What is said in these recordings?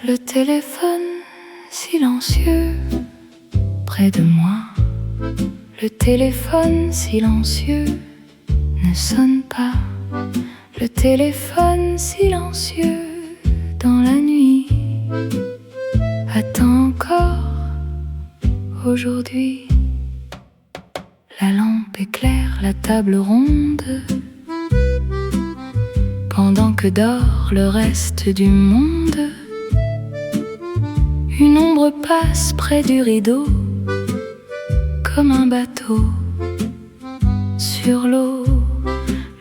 Le téléphone silencieux près de moi. Le téléphone silencieux ne sonne pas. Le téléphone silencieux dans la nuit attend encore aujourd'hui. La lampe éclaire la table ronde pendant que dort le reste du monde. Une ombre passe près du rideau comme un bateau sur l'eau.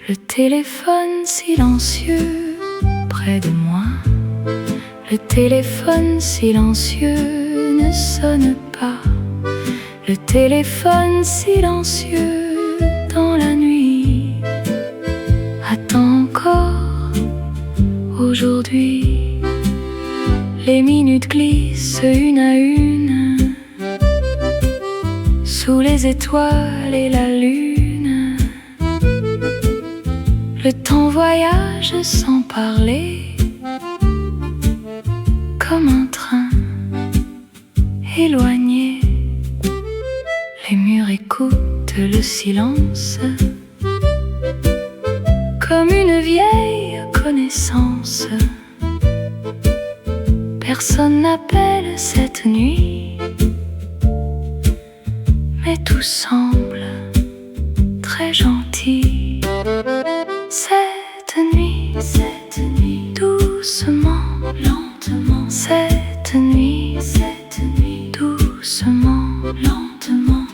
Le téléphone silencieux près de moi. Le téléphone silencieux ne sonne pas. Le téléphone silencieux dans la nuit attend encore aujourd'hui. Les minutes glissent une à une sous les étoiles et la lune. Le temps voyage sans parler comme un train éloigné. Les murs écoutent le silence comme une vieille connaissance. Personne n'appelle cette nuit, mais tout semble très gentil. Cette nuit, doucement, lentement. Cette nuit, doucement, lentement.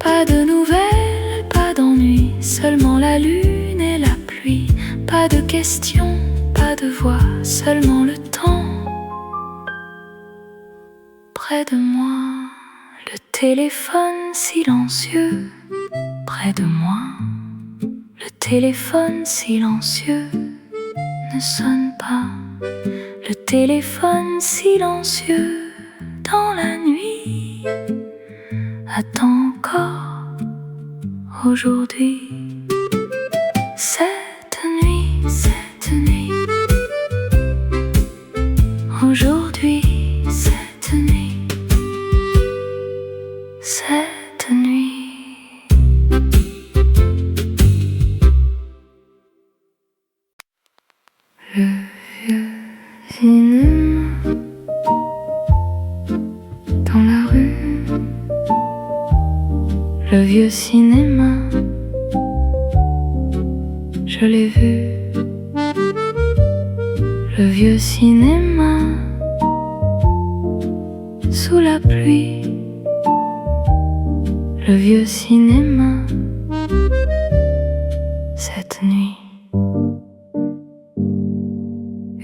Pas de nouvelles, pas d'ennui, seulement la lune et la pluie. Pas de questions, pas de voix, seulement le temps. Près de moi, le téléphone silencieux. Près de moi, le téléphone silencieux ne sonne pas. Le téléphone silencieux dans la nuit attend encore aujourd'hui. Cette nuit, aujourd'hui, cette nuit, cette nuit. Le vieux cinéma dans la rue. Le vieux cinéma, je l'ai vu. Le vieux cinéma sous la pluie. Le vieux cinéma cette nuit.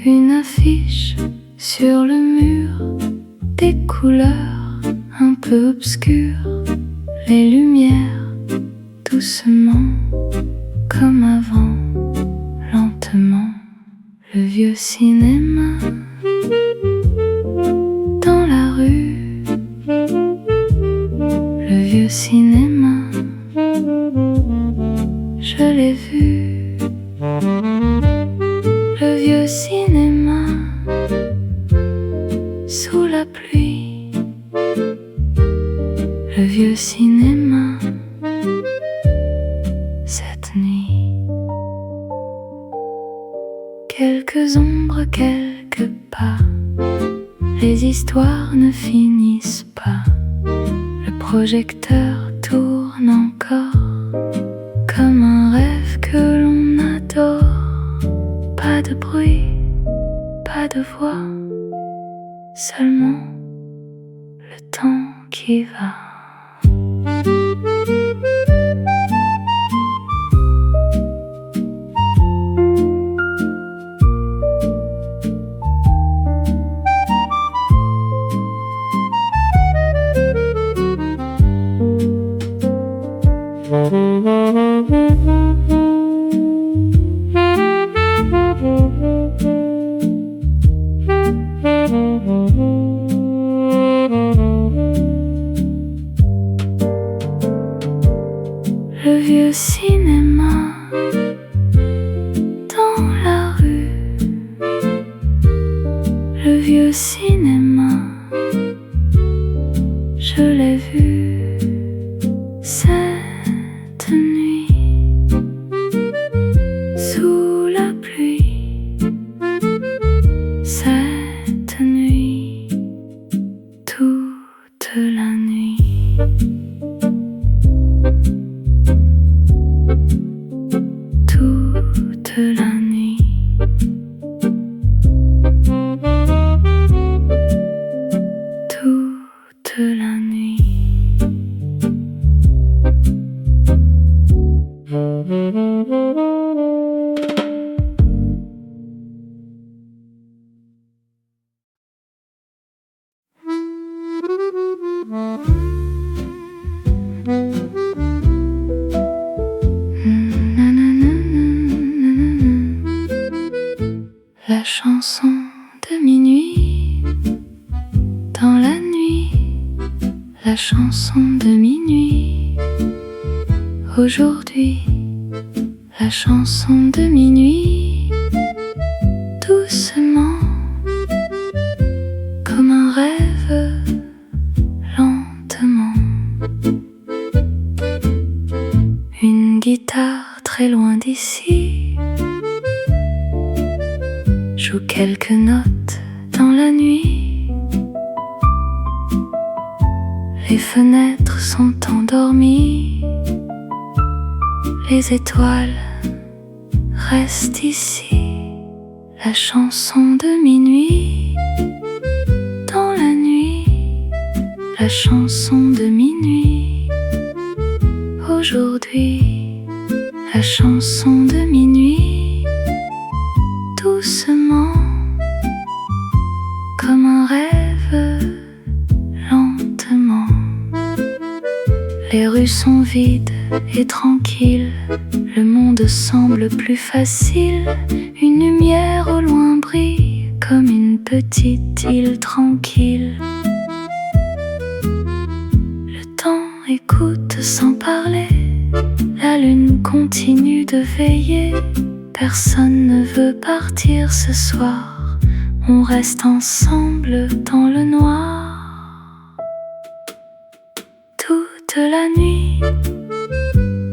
Une affiche sur le mur, des couleurs un peu obscures, les lumières doucement comme avant, lentement. Le vieux cinéma dans la rue. Le vieux cinéma, je l'ai vu. Le vieux cinéma sous la pluie. Le vieux cinéma cette nuit. Quelques ombres, quelques pas, les histoires ne finissent pas. Le projecteur tourne encore comme un rêve que l'on adore. Pas de bruit, pas de voix, seulement le temps qui va. vieux cinéma dans la rue, le vieux cinéma, je l'ai vu cette nuit sous la pluie, cette nuit, toute la nuit. Toute la nuit, toute la nuit. La chanson de minuit, dans la nuit, la chanson de minuit. Aujourd'hui, la chanson de minuit, doucement, comme un rêve, lentement. Une guitare très loin d'ici joue quelques notes dans la nuit. Les fenêtres sont endormies, les étoiles restent ici. La chanson de minuit, dans la nuit, la chanson de minuit. Aujourd'hui, la chanson de minuit, doucement, comme un rêve, lentement. Les rues sont vides et tranquilles, le monde semble plus facile. Une lumière au loin brille comme une petite île tranquille. Le temps écoute sans parler, la lune continue de veiller. Personne ne veut partir ce soir, on reste ensemble dans le noir. Toute la nuit,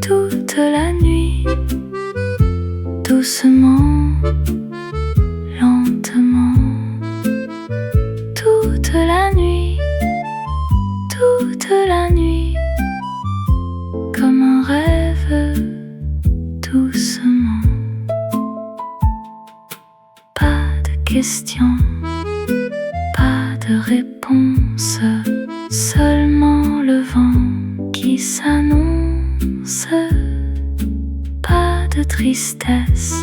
toute la nuit, doucement, lentement. Toute la nuit, toute la nuit, comme un rêve, doucement. Pas de questions, pas de réponse, seulement le vent qui s'annonce. Pas de tristesse,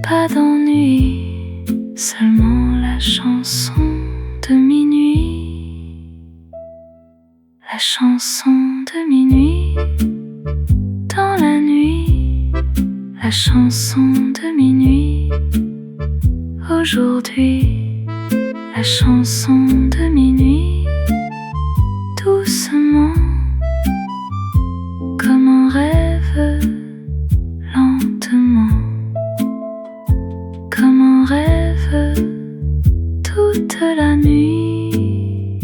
pas d'ennui, seulement la chanson de minuit. La chanson de minuit, dans la nuit, la chanson de minuit. Aujourd'hui, la chanson de minuit, doucement, comme un rêve, lentement, comme un rêve, toute la nuit,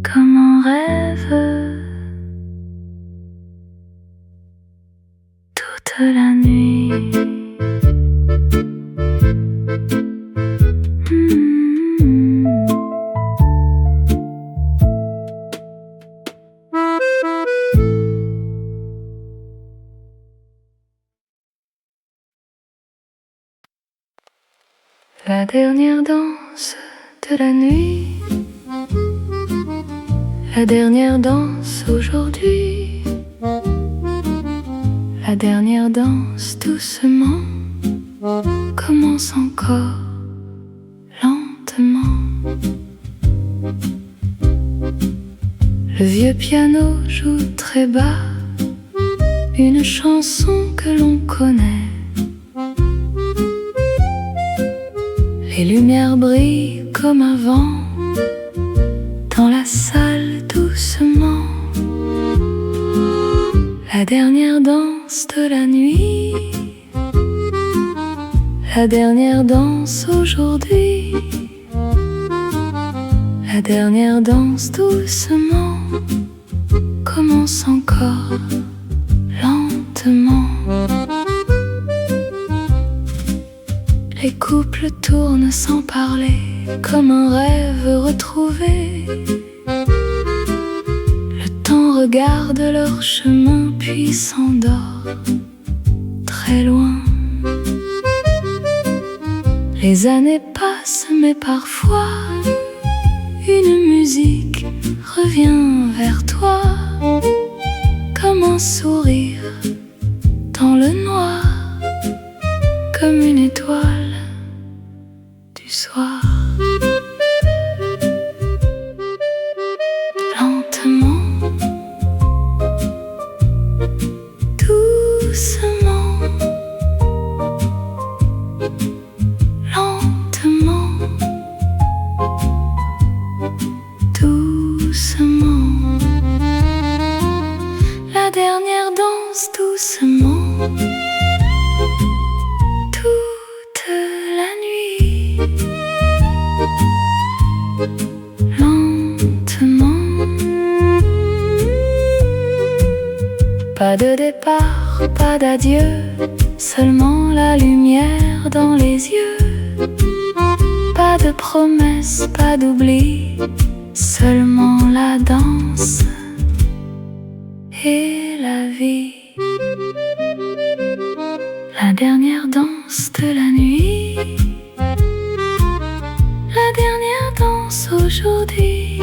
comme un rêve, toute la nuit. La dernière danse de la nuit, la dernière danse aujourd'hui, la dernière danse doucement commence encore lentement. Le vieux piano joue très bas une chanson que l'on connaît. Les lumières brillent comme avant dans la salle doucement. La La dernière danse de la nuit, la dernière danse aujourd'hui, la dernière danse doucement commence encore lentement. Les couples tournent sans parler, comme un rêve retrouvé. Le temps regarde leur chemin puis s'endort très loin. Les années passent mais parfois une musique revient vers toi, comme un sourire dans le noir, comme une étoile du soir. Lentement, doucement, lentement, doucement. La dernière danse doucement, toute la nuit. Lentement. Pas de départ, pas d'adieu, seulement la lumière dans les yeux. Pas de promesse, pas d'oubli, seulement la danse et la vie. La dernière danse de la nuit, la dernière danse aujourd'hui,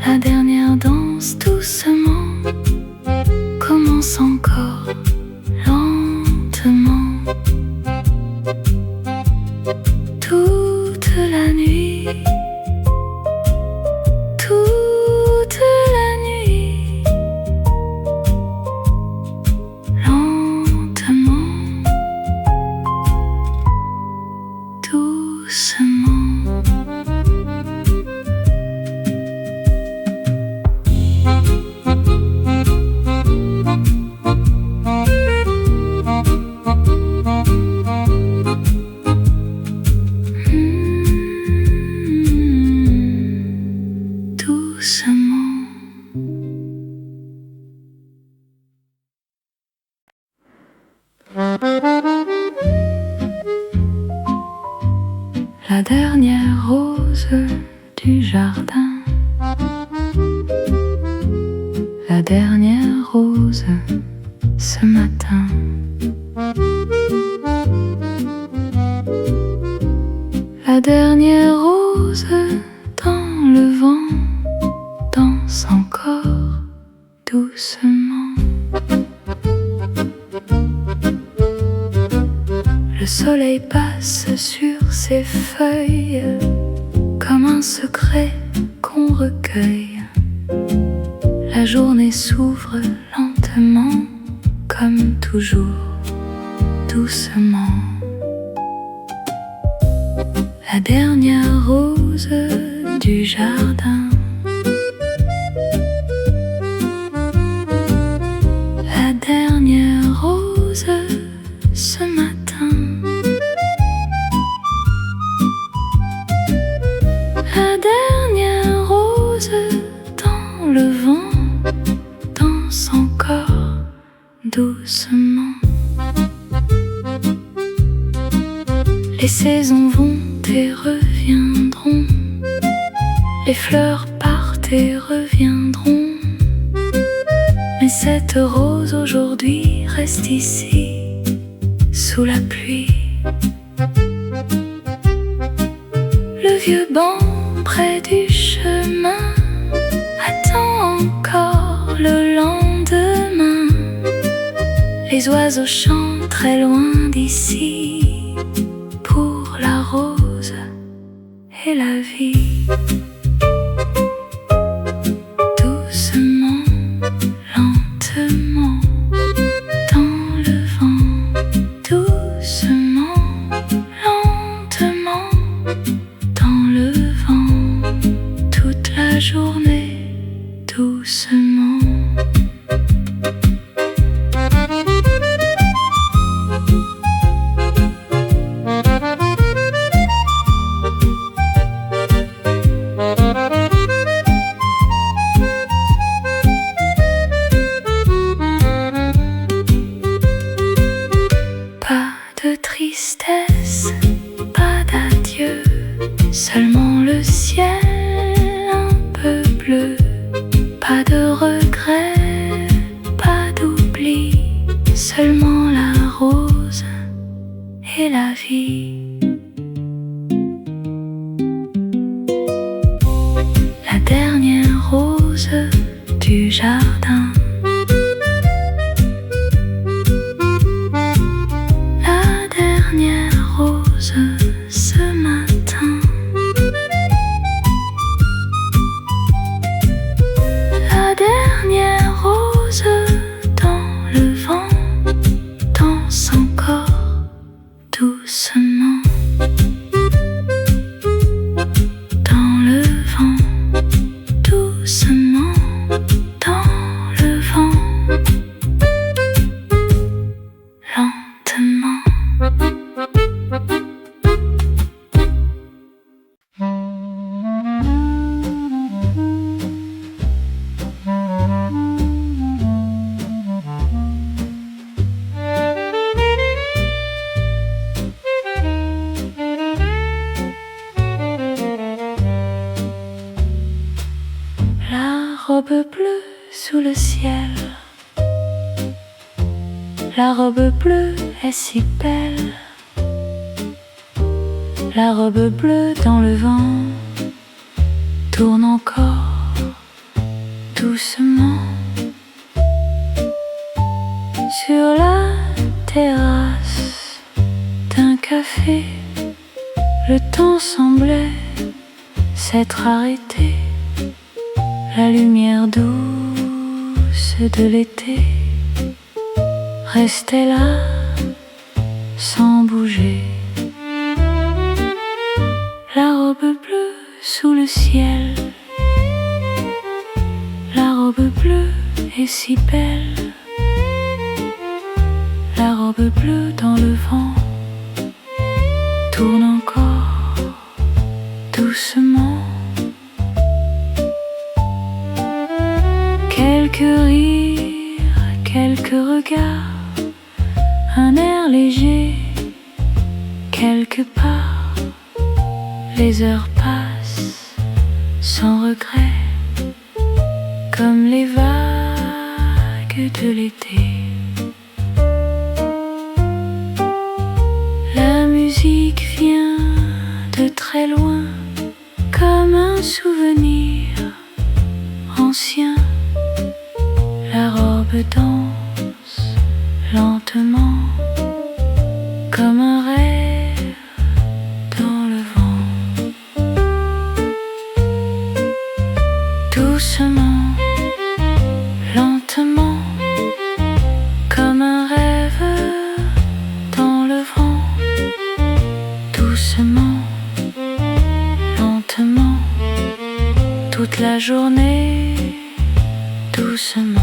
la dernière danse doucement commence encore lentement. Toute la nuit, toute la nuit, lentement, doucement. Doucement. La dernière rose du jardin, la dernière rose ce matin. La dernière rose dans le vent danse encore doucement. Le soleil passe sur ses feuilles comme un secret qu'on recueille. La journée s'ouvre lentement, comme toujours, doucement. La dernière rose du jardin, la dernière rose ce matin. La dernière rose dans le vent danse encore doucement. Les saisons vont et reviendront, les fleurs partent et reviendront, mais cette rose aujourd'hui reste ici, sous la pluie. Le vieux banc près du chemin attend encore le lendemain. Les oiseaux chantent très loin d'ici pour la rose et la vie. Doucement, lentement, dans le vent. Doucement, lentement, dans le vent. Toute la journée, doucement. Pas de regrets, pas d'oubli, seulement la rose et la vie. La dernière rose du jardin. La dernière rose ce matin. La dernière rose dans le vent danse encore doucement. Dans le vent, doucement, dans le vent, lentement. La robe bleue sous le ciel. La robe bleue est si belle. La robe bleue dans le vent tourne encore doucement. Sur la terrasse d'un café, le temps semblait s'être arrêté. La lumière douce de l'été restait là sans bouger. La robe bleue sous le ciel. La robe bleue est si belle. La robe bleue dans le vent tourne encore doucement. Quelques rires, quelques regards, un air léger, quelque part. Les heures passent sans regret, comme les vagues de l'été. La musique vient de très loin, comme un souvenir ancien. La robe danse lentement, comme un rêve dans le vent. Doucement, lentement, comme un rêve dans le vent. Doucement, lentement, toute la journée, doucement.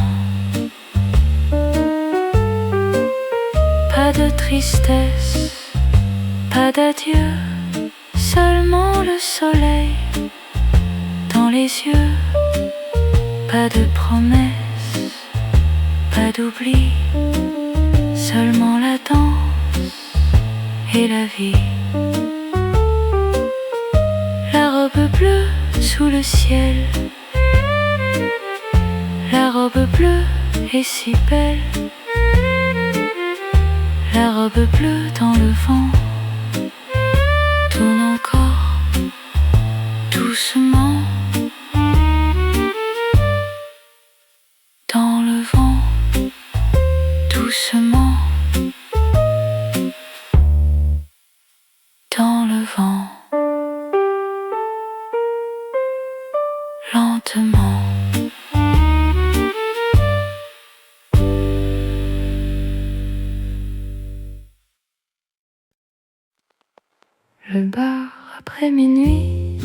Pas de tristesse, pas d'adieu, seulement le soleil dans les yeux. Pas de promesses, pas d'oubli, seulement la danse et la vie. La robe bleue sous le ciel. La robe bleue est si belle. La robe bleue dans le vent tourne encore doucement. Dans le vent, doucement. Dans le vent, lentement. Le bar après minuit,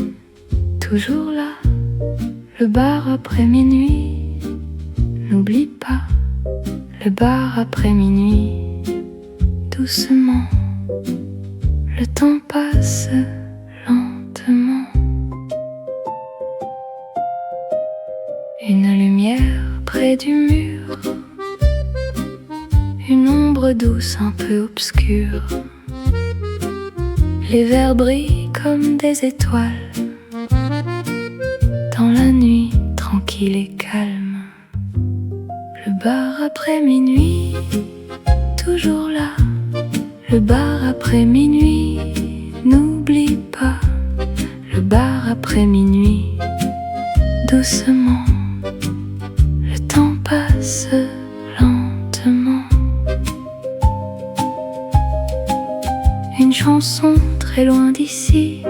toujours là. Le bar après minuit, n'oublie pas. Le bar après minuit, doucement. Le temps passe lentement. Une lumière près du mur, une ombre douce un peu obscure. Les verres brillent comme des étoiles dans la nuit tranquille et calme. calme. Le bar après minuit, toujours là. Le bar après minuit, n'oublie pas. Le bar après minuit, doucement. Le temps passe lentement. Une chanson très loin d'ici,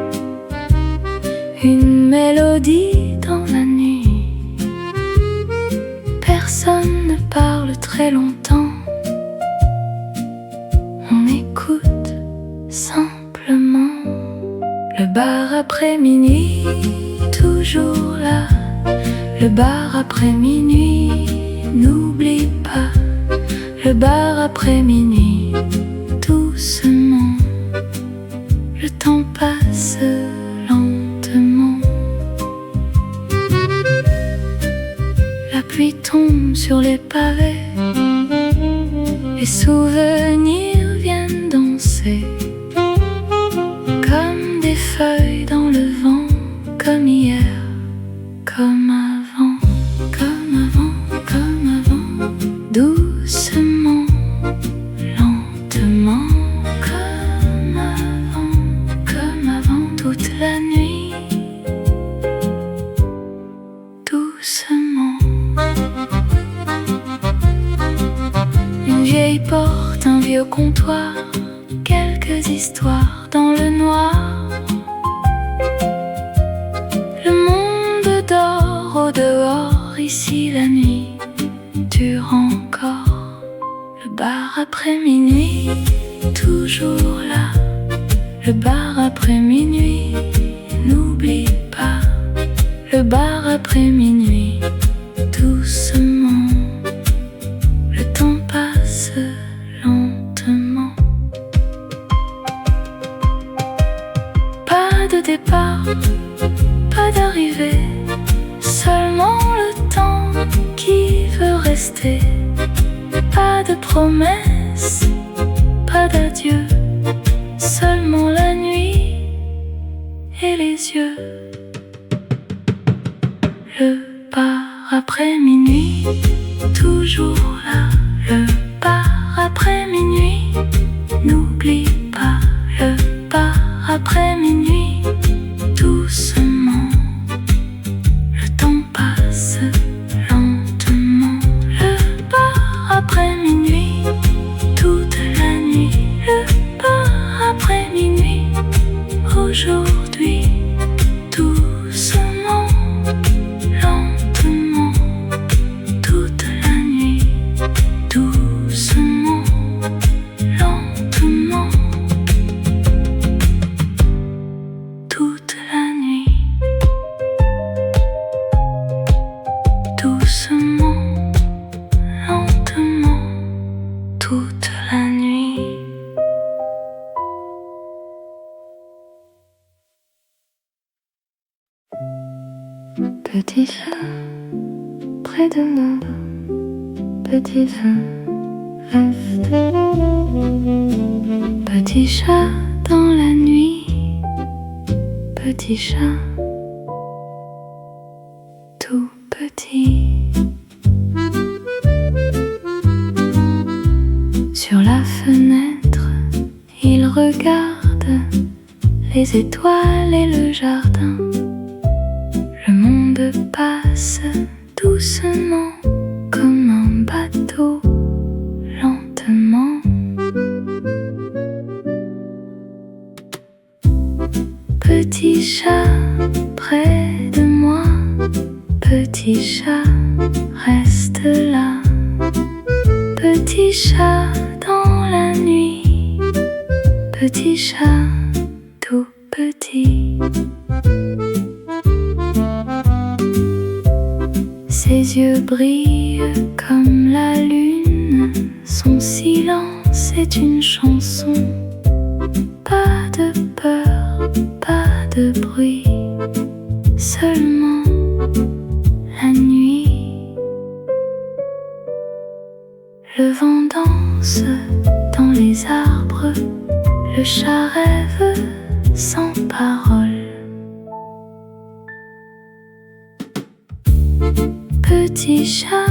une mélodie dans la nuit. Personne ne parle très longtemps. On écoute simplement. Le bar après minuit, toujours là. Le bar après minuit, n'oublie pas. Le bar après minuit, doucement. Le temps passe lentement. La pluie tombe sur les pavés. Les souvenirs viennent danser comme des feuilles dans le vent, comme hier, comme avant, comme avant, comme avant. Doucement, lentement, comme avant, toute la nuit. Doucement. Une vieille porte, un vieux comptoir, quelques histoires dans le noir. Le monde dort au dehors, ici la nuit dure encore. Le bar après minuit, toujours là. Le bar après minuit, n'oublie pas. Le bar après minuit, doucement. Le temps passe lentement. Pas de départ, pas d'arrivée, seulement le temps qui veut rester. Pas de promesse, pas d'adieu, seulement la nuit et les yeux. Le bar après minuit, toujours là. Le bar après minuit, n'oublie pas. Le bar après minuit, doucement. Le temps passe lentement. Le bar après minuit, toute la nuit. Le bar après minuit, aujourd'hui, doucement, lentement. Toute la nuit, doucement, lentement. Toute la nuit, doucement, lentement. Toute la nuit. Petit chat, près de moi, petit chat, reste. Petit chat dans la nuit, petit chat, tout petit. Sur la fenêtre, il regarde les étoiles et le jardin. Le monde passe doucement comme un bateau, lentement. Petit chat près de moi, petit chat reste là. Petit chat dans la nuit, petit chat tout petit. Ses yeux brillent comme la lune, son silence est une chanson. Pas de peur, pas de bruit, seulement la nuit. Le vent danse dans les arbres, le chat rêve sans parole. Petit Petit chat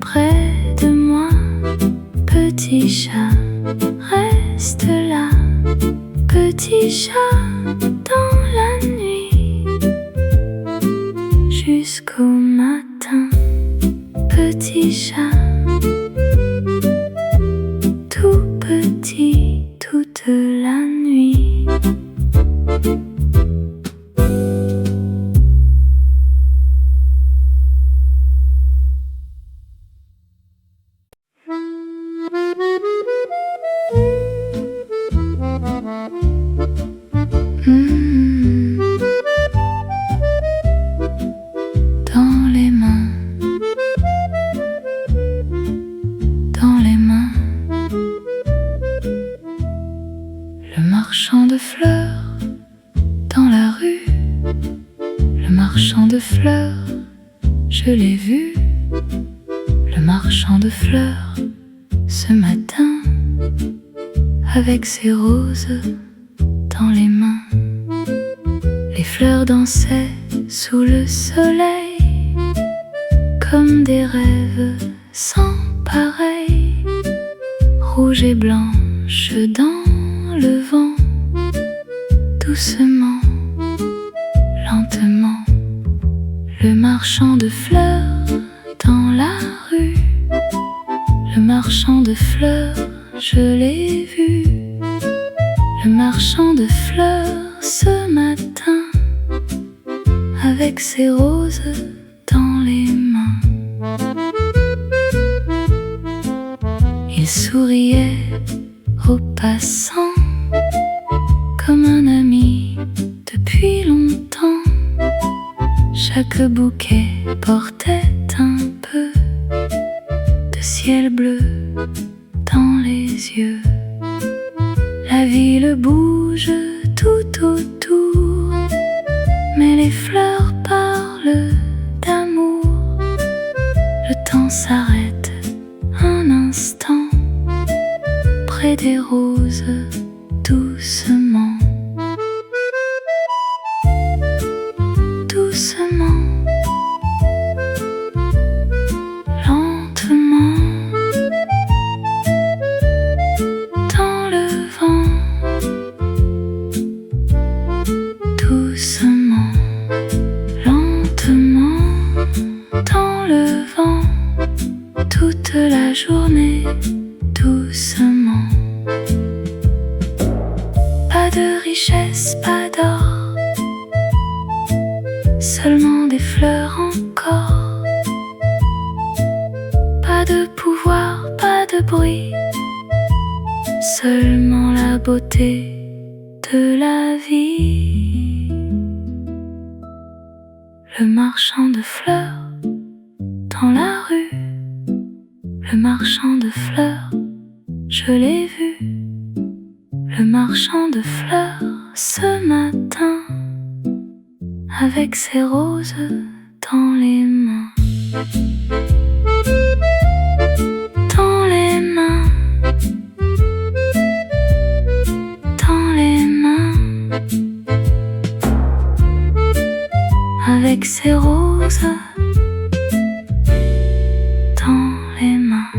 près de moi, petit chat reste là, petit chat dans la nuit jusqu'au matin, petit chat tout petit toute la nuit. Dans les mains, dans les mains, le marchand de fleurs dans la rue, le marchand de fleurs, je l'ai vu, le marchand de fleurs, ce matin, avec ses roses dans les mains. Les fleurs dansaient sous le soleil, comme des rêves sans pareil, rouges et blanches dans le vent, doucement, lentement. Le marchand de fleurs dans la rue, le marchand de fleurs, je l'ai vu, le marchand de fleurs ce matin, avec ses roses dans les mains. Il souriait aux passants comme un ami depuis longtemps. Chaque bouquet portait un peu de ciel bleu dans les yeux. La ville bouge tout autour, mais les fleurs parlent d'amour. Le temps s'arrête un instant près des roses, doucement, doucement, lentement, dans le vent, doucement, lentement, dans le vent, toute la journée, doucement. Pas de richesse, pas d'or, seulement des fleurs encore. Pas de pouvoir, pas de bruit, seulement la beauté de la vie. Le marchand de fleurs dans la rue, le marchand de fleurs, je l'ai vu, le marchand de fleurs ce matin, avec ses roses dans les mains. Dans les mains, dans les mains, avec ses roses dans les mains.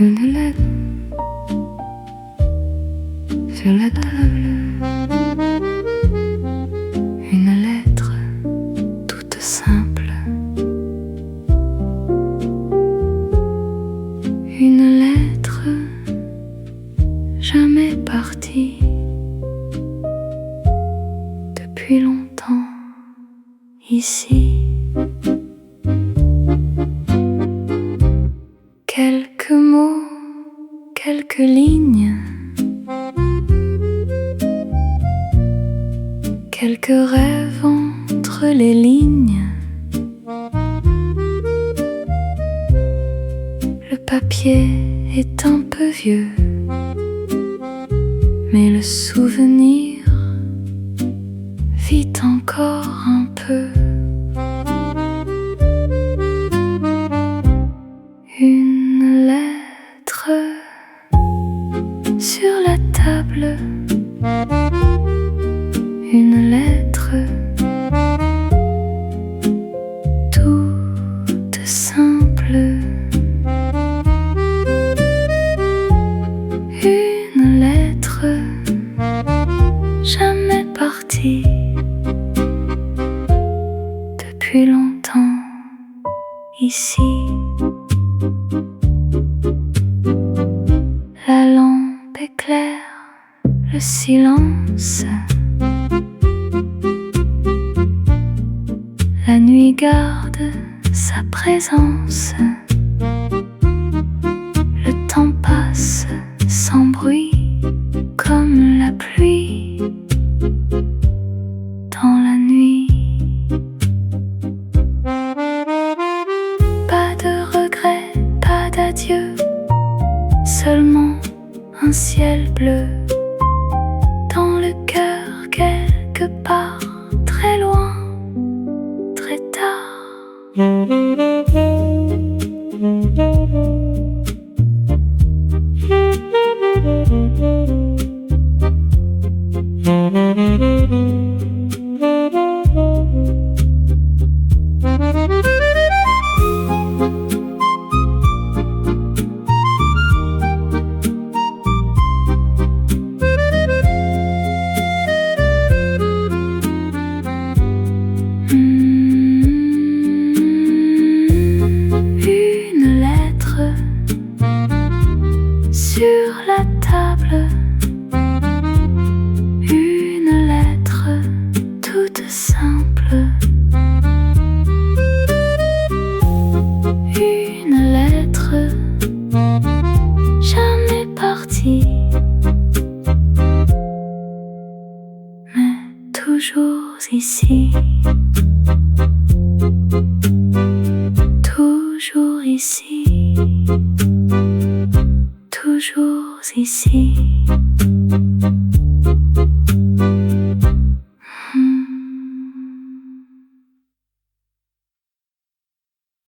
Une lettre sur la table, une lettre toute simple, une lettre jamais partie depuis longtemps ici. Quelques mots, quelques lignes, quelques rêves entre les lignes. Le papier est un peu vieux, mais le souvenir vit encore un peu. Une lettre sur la table, parti depuis longtemps ici. La lampe éclaire le silence. La nuit garde sa présence. Le temps passe sans bruit comme la pluie dans la nuit. Pas de regrets, pas d'adieu, seulement un ciel bleu dans le cœur quelque part très loin, très tard. Une lettre sur la table, une lettre toute simple, une lettre jamais partie, mais toujours ici, toujours ici, toujours ici.